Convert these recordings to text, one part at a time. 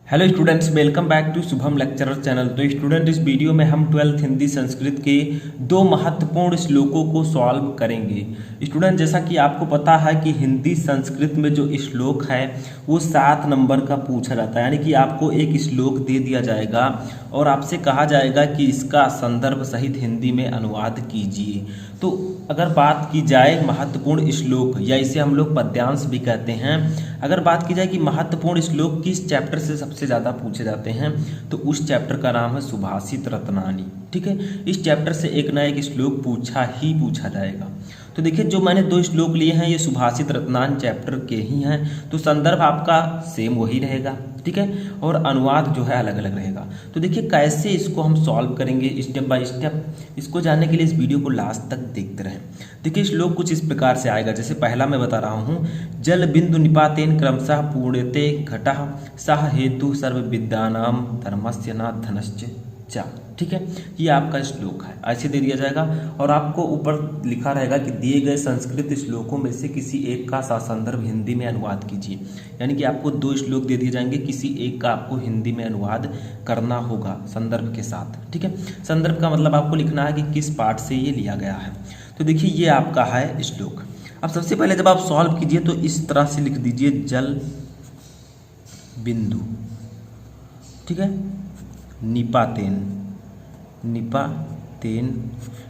Hello students, welcome back to Shubham lecturer channel. तो student, इस video में हम 12th हिंदी संस्कृत के दो महत्वपूर्ण श्लोकों को सॉल्व करेंगे। स्टूडेंट, जैसा कि आपको पता है कि हिंदी संस्कृत में जो श्लोक है वो 7 नंबर का पूछा जाता है, यानी कि आपको एक श्लोक दे दिया जाएगा और आपसे कहा जाएगा कि इसका संदर्भ सहित हिंदी में अनुवाद कीजिए। तो अगर बात की जाए महत्वपूर्ण श्लोक, या इसे हम लोग पद्यांश भी कहते हैं, अगर बात की जाए कि महत्वपूर्ण श्लोक किस चैप्टर से सबसे ज़्यादा पूछे जाते हैं, तो उस चैप्टर का नाम है सुभाषित रत्नानी। ठीक है, इस चैप्टर से एक ना एक श्लोक पूछा जाएगा। तो देखिए, जो मैंने दो श्लोक लिए हैं ये सुभाषित रत्नान चैप्टर के ही हैं, तो संदर्भ आपका सेम वही रहेगा। ठीक है, और अनुवाद जो है अलग अलग रहेगा। तो देखिए कैसे इसको हम सॉल्व करेंगे स्टेप बाय स्टेप, इसको जानने के लिए इस वीडियो को लास्ट तक देखते रहें। देखिए, श्लोक कुछ इस प्रकार से आएगा। जैसे पहला मैं बता रहा हूँ, जल बिंदु निपातेन क्रमशः पूर्णते घटः सह हेतु सर्व विद्यानाम धर्मस्य न धनश्च चा। ठीक है, ये आपका श्लोक है, ऐसे दे दिया जाएगा और आपको ऊपर लिखा रहेगा कि दिए गए संस्कृत श्लोकों में से किसी एक का संदर्भ हिंदी में अनुवाद कीजिए। यानी कि आपको दो श्लोक दे दिए जाएंगे, किसी एक का आपको हिंदी में अनुवाद करना होगा संदर्भ के साथ। ठीक है, संदर्भ का मतलब आपको लिखना है कि किस पाठ से ये लिया गया है। तो देखिए, ये आपका है श्लोक। अब सबसे पहले जब आप सॉल्व कीजिए तो इस तरह से लिख दीजिए, जल बिंदु, ठीक है, निपातेन,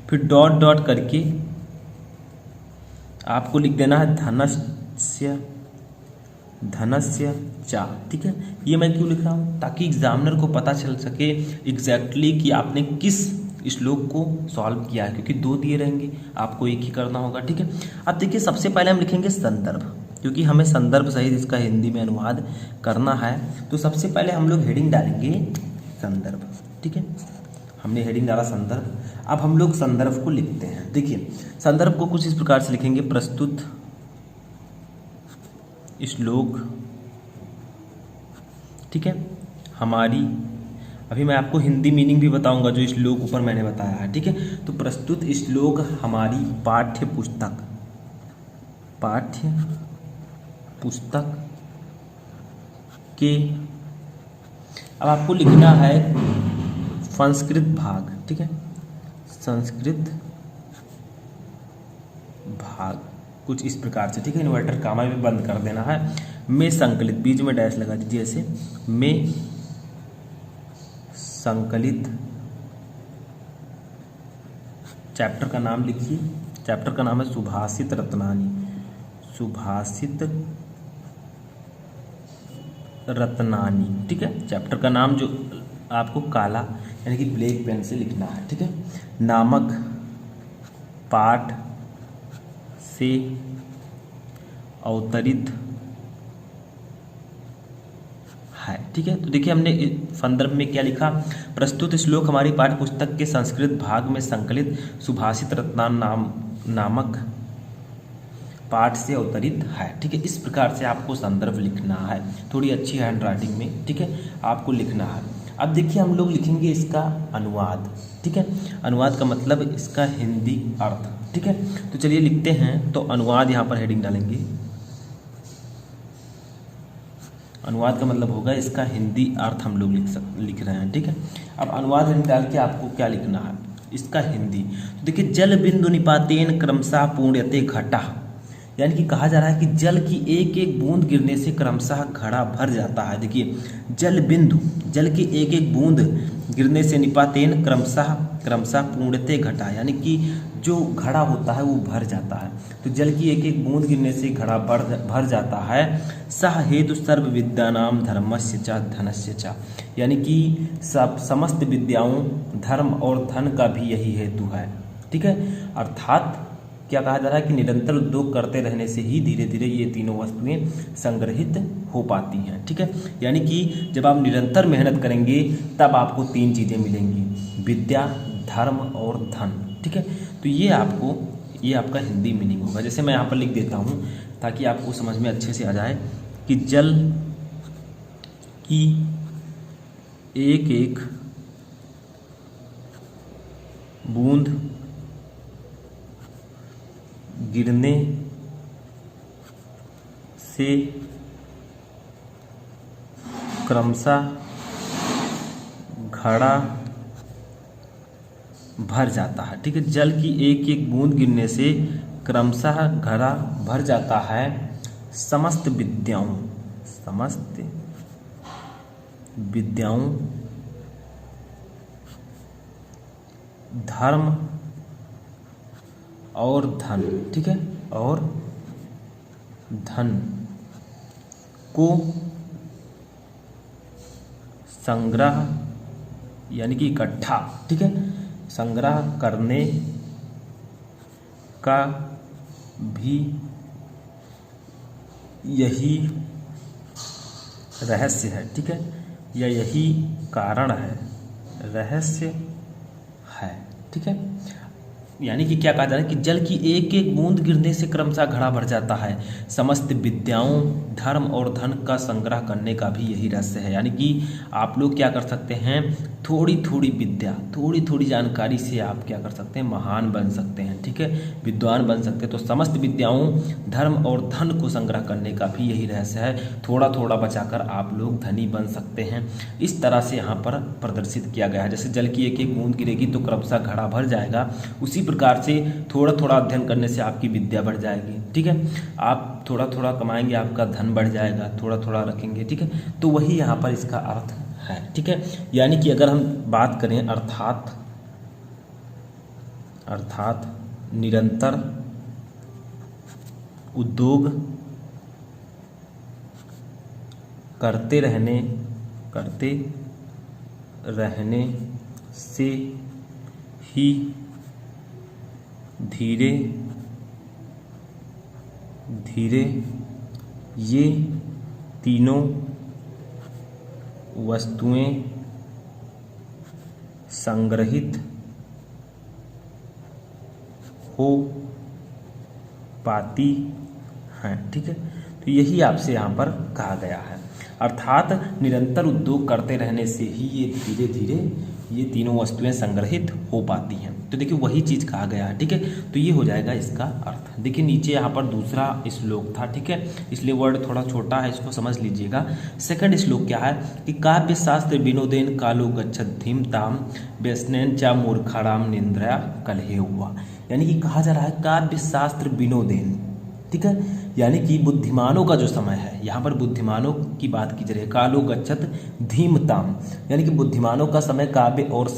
फिर डॉट डॉट करके आपको लिख देना है धनस्य चा। ठीक है, ये मैं क्यों लिख रहा हूँ, ताकि एग्जामिनर को पता चल सके एग्जैक्टली कि आपने किस श्लोक को सॉल्व किया है, क्योंकि दो दिए रहेंगे, आपको एक ही करना होगा। ठीक है, अब देखिए, सबसे पहले हम लिखेंगे संदर्भ, क्योंकि हमें संदर्भ सहित इसका हिंदी में अनुवाद करना है। तो सबसे पहले हम लोग हेडिंग डालेंगे संदर्भ। ठीक है, हमने हेडिंग डाला संदर्भ। अब हम लोग संदर्भ को लिखते हैं। देखिए, संदर्भ को कुछ इस प्रकार से लिखेंगे, प्रस्तुत श्लोक, ठीक है, हमारी, अभी मैं आपको हिंदी मीनिंग भी बताऊंगा जो श्लोक ऊपर मैंने बताया है। ठीक है, तो प्रस्तुत श्लोक हमारी पाठ्य पुस्तक के, अब आपको लिखना है संस्कृत भाग। ठीक है, संस्कृत भाग कुछ इस प्रकार से। ठीक है, इन्वर्टर कामा भी बंद कर देना है, में संकलित, बीच में डैश लगा दीजिए, ऐसे में संकलित चैप्टर का नाम लिखिए। चैप्टर का नाम है सुभाषित रत्नानी, सुभाषित रत्नानी। ठीक है, चैप्टर का नाम जो आपको काला यानी कि ब्लैक पेन से लिखना है। ठीक है, नामक पाठ से अवतरित है। ठीक है, तो देखिए, हमने संदर्भ में क्या लिखा, प्रस्तुत श्लोक हमारी पाठ्य पुस्तक के संस्कृत भाग में संकलित सुभाषित रत्नान नामक पाठ से अवतरित है। ठीक है, इस प्रकार से आपको संदर्भ लिखना है, थोड़ी अच्छी हैंड राइटिंग में। ठीक है, आपको लिखना है। अब देखिए, हम लोग लिखेंगे इसका अनुवाद। ठीक है, अनुवाद का मतलब इसका हिंदी अर्थ। ठीक है, तो चलिए लिखते हैं। तो अनुवाद यहाँ पर हेडिंग डालेंगे, अनुवाद का मतलब होगा इसका हिंदी अर्थ हम लोग लिख रहे हैं। ठीक है, अब अनुवाद हेडिंग डाल के आपको क्या लिखना है, इसका हिंदी। तो देखिए, जल बिंदु निपातेन क्रमशः पूर्णते घटा, यानी कि कहा जा रहा है कि जल की एक एक बूंद गिरने से क्रमशः घड़ा भर जाता है। देखिए, जल बिंदु, जल की एक एक बूंद गिरने से निपातेन क्रमशः पूर्णते घटा, यानी कि जो घड़ा होता है वो भर जाता है। तो जल की एक एक बूंद गिरने से घड़ा भर जाता है। सह हेतु सर्व विद्यानाम धर्मस्य च धनस्य च, यानी कि समस्त विद्याओं, धर्म और धन का भी यही हेतु है। ठीक है, अर्थात क्या कहा जा रहा है कि निरंतर उद्योग करते रहने से ही धीरे धीरे ये तीनों वस्तुएं संग्रहित हो पाती हैं। ठीक है, यानी कि जब आप निरंतर मेहनत करेंगे तब आपको 3 चीज़ें मिलेंगी, विद्या, धर्म और धन। ठीक है, तो ये आपका हिंदी मीनिंग होगा। जैसे मैं यहाँ पर लिख देता हूँ ताकि आपको समझ में अच्छे से आ जाए कि जल की एक एक बूंद गिरने से क्रमशः घड़ा भर जाता है। ठीक है, जल की एक एक बूंद गिरने से क्रमशः घड़ा भर जाता है। समस्त विद्याओं धर्म और धन, ठीक है, और धन को संग्रह यानी कि इकट्ठा, ठीक है, संग्रह करने का भी यही रहस्य है। ठीक है, या यही कारण है, रहस्य है। ठीक है, यानी कि क्या कहा जा रहा है कि जल की एक एक बूंद गिरने से क्रमशः घड़ा भर जाता है। समस्त विद्याओं धर्म और धन का संग्रह करने का भी यही रहस्य है। यानी कि आप लोग क्या कर सकते हैं, थोड़ी थोड़ी विद्या, थोड़ी थोड़ी जानकारी से आप क्या कर सकते हैं, महान बन सकते हैं। ठीक है, विद्वान बन सकते हैं। तो समस्त विद्याओं धर्म और धन को संग्रह करने का भी यही रहस्य है। थोड़ा थोड़ा बचाकर आप लोग धनी बन सकते हैं। इस तरह से यहाँ पर प्रदर्शित किया गया है। जैसे जल की एक एक बूंद गिरेगी तो क्रमशः घड़ा भर जाएगा, उसी प्रकार से थोड़ा थोड़ा अध्ययन करने से आपकी विद्या बढ़ जाएगी। ठीक है, आप थोड़ा थोड़ा कमाएंगे, आपका धन बढ़ जाएगा, थोड़ा थोड़ा रखेंगे। ठीक है, तो वही यहाँ पर इसका अर्थ है। ठीक है, यानी कि अगर हम बात करें अर्थात निरंतर उद्योग करते रहने से ही धीरे धीरे ये तीनों वस्तुएं संग्रहित हो पाती हैं। ठीक है, तो यही आपसे यहाँ पर कहा गया है। अर्थात निरंतर उद्योग करते रहने से ही ये धीरे धीरे ये तीनों वस्तुएं संग्रहित हो पाती हैं। तो देखिए वही चीज़ कहा गया है। ठीक है, तो ये हो जाएगा इसका अर्थ। देखिए नीचे यहाँ पर दूसरा श्लोक था। ठीक है, इसलिए वर्ड थोड़ा छोटा है, इसको समझ लीजिएगा। सेकंड श्लोक क्या है कि काव्य शास्त्र विनोदेन कालो गच्छत धीमताम व्यसनेन चा मूर्खाणाम निंद्रया कलहे हुआ। यानी कि कहा जा रहा है काव्य शास्त्र विनोदेन, ठीक है, यानी कि बुद्धिमानों का जो समय है, यहाँ पर बुद्धिमानों की बात की जा रही है। कालो गच्छत धीमताम, यानी कि बुद्धिमानों का समय काव्य और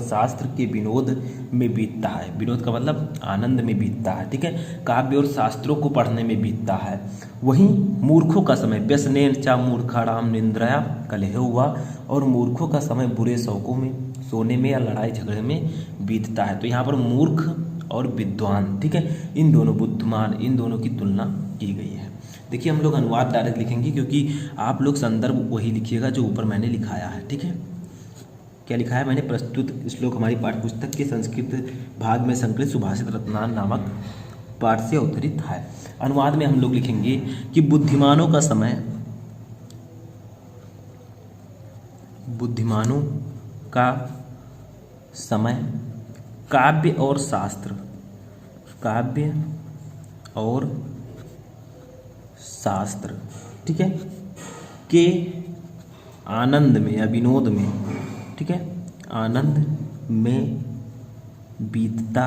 शास्त्र के विनोद में बीतता है। विनोद का मतलब आनंद में बीतता है। ठीक है, काव्य और शास्त्रों को पढ़ने में बीतता है। वहीं मूर्खों का समय व्यसनेन चा मूर्खाणाम निंद्रया कलह हुआ, और मूर्खों का समय बुरे शौकों में, सोने में या लड़ाई झगड़े में बीतता है। तो यहाँ पर मूर्ख और विद्वान, ठीक है, इन दोनों बुद्धिमान, इन दोनों की तुलना की गई है। देखिए हम लोग अनुवाद डायरेक्ट लिखेंगे क्योंकि आप लोग संदर्भ वही लिखिएगा जो ऊपर मैंने लिखाया है। ठीक है, क्या लिखा है मैंने, प्रस्तुत श्लोक हमारी पाठ्यपुस्तक के संस्कृत भाग में संकलित सुभाषित रत्नान नामक पाठ से अवतरित है। अनुवाद में हम लोग लिखेंगे कि बुद्धिमानों का समय काव्य और शास्त्र, ठीक है, के आनंद में या विनोद में, ठीक है, आनंद में बीतता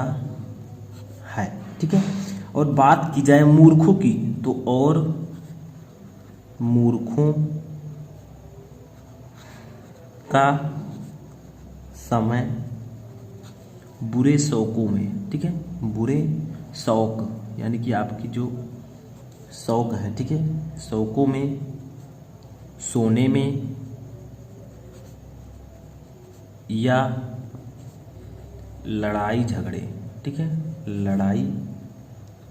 है। ठीक है, और बात की जाए मूर्खों की तो और मूर्खों का समय बुरे शौकों में, ठीक है, बुरे शौक यानी कि आपकी जो शौक है, ठीक है, शौकों में, सोने में या लड़ाई झगड़े, ठीक है, लड़ाई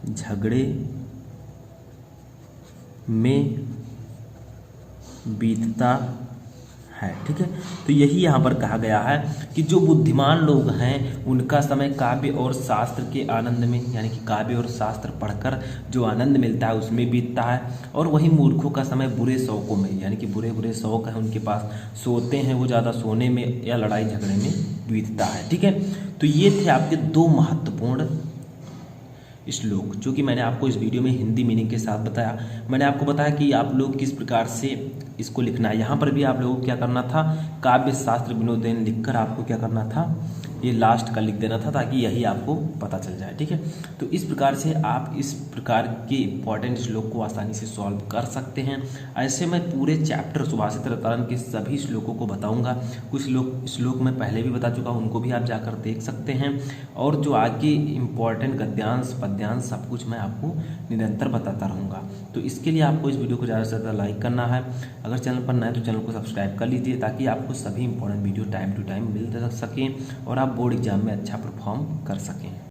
झगड़े में बीतता है। ठीक है, तो यही यहाँ पर कहा गया है कि जो बुद्धिमान लोग हैं उनका समय काव्य और शास्त्र के आनंद में, यानी कि काव्य और शास्त्र पढ़कर जो आनंद मिलता है उसमें बीतता है, और वहीं मूर्खों का समय बुरे शौकों में, यानी कि बुरे बुरे शौक हैं उनके पास, सोते हैं वो ज़्यादा, सोने में या लड़ाई झगड़े में बीतता है। ठीक है, तो ये थे आपके दो महत्वपूर्ण श्लोक, जो कि मैंने आपको इस वीडियो में हिंदी मीनिंग के साथ बताया। मैंने आपको बताया कि आप लोग किस प्रकार से इसको लिखना है। यहाँ पर भी आप लोगों को क्या करना था, काव्य शास्त्र विनोदेन लिखकर आपको क्या करना था, ये लास्ट का लिख देना था, ताकि यही आपको पता चल जाए। ठीक है, तो इस प्रकार से आप इस प्रकार के इंपॉर्टेंट श्लोक को आसानी से सॉल्व कर सकते हैं। ऐसे मैं पूरे चैप्टर सुभाषित रतारन के सभी श्लोकों को बताऊंगा। कुछ श्लोक मैं पहले भी बता चुका हूं, उनको भी आप जाकर देख सकते हैं। और जो आगे इंपॉर्टेंट गद्यांश पद्यांश सब कुछ मैं आपको निरंतर बताता रहूँगा। तो इसके लिए आपको इस वीडियो को ज़्यादा से ज़्यादा लाइक करना है। अगर चैनल पर नए हैं तो चैनल को सब्सक्राइब कर लीजिए, ताकि आपको सभी important video time to time मिल सकें और आप बोर्ड एग्जाम में अच्छा परफॉर्म कर सकें।